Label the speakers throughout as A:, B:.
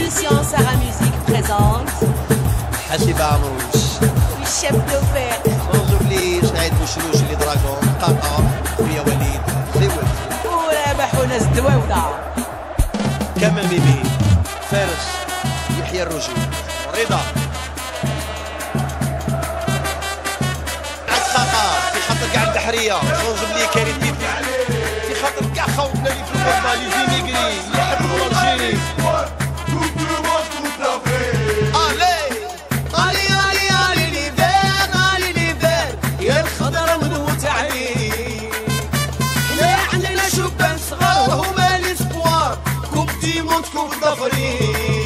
A: Institution Sarah Musique présente
B: حسيب عمروش
A: الشاب توفيق.
B: sans oublier شاهد بوشلوش اللي دراغون قاقا ويا وليد زوج
A: ورابح وناس الدواودة
B: كمال ميمي فارس يحيى الرجل رضا قاقا في خاطر كاع البحرية sans oublier كريم بيبي في خاطر كاع خوتنا اللي في الغربة لي زيميغري اللي يحبوا الجيري كوب ضفرين علي علي علي ليفير علي ليفير يا الخضر ونموت عليه لا عندنا شبان صغار هما ليسبوار كوب ديموت كوب ضفرين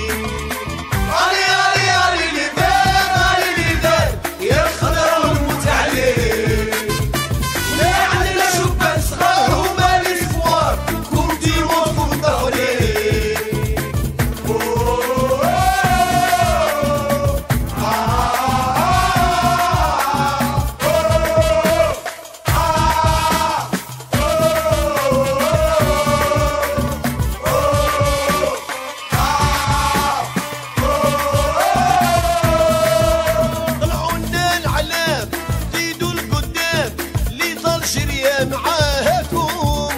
B: معاهاكم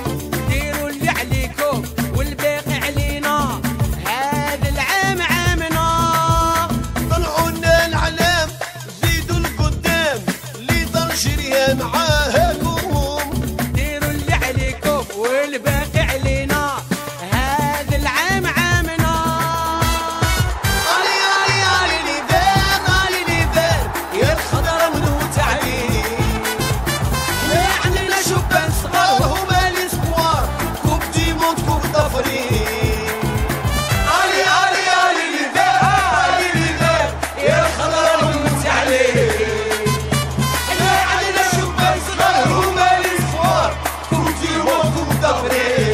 A: ديروا اللي عليكم والباقي علينا هذا العام عامنا
B: طلعوا لنا العلام زيدوا القدام اللي ضل شريها معاهاكم
A: ديروا اللي عليكم والباقي علينا هذا العام عامنا
B: علي علي علي ليفير علي ليفير يا الخضر ونموت عليه شبان صغار هما ليسبوار كوب ديموند كوب ضفرين علي علي علي ليفير علي ليفير يا الخضر ونموت عليه احنا عندنا شبان صغار هما ليسبوار كوب ديموند كوب ضفرين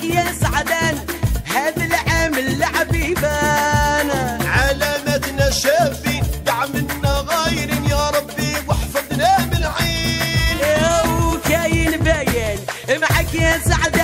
A: يا سعدان هذا العام اللعب يبان
B: علامتنا شافين دع منا غايرين يا ربي واحفظنا من العين
A: وكاين باين معك يا سعدان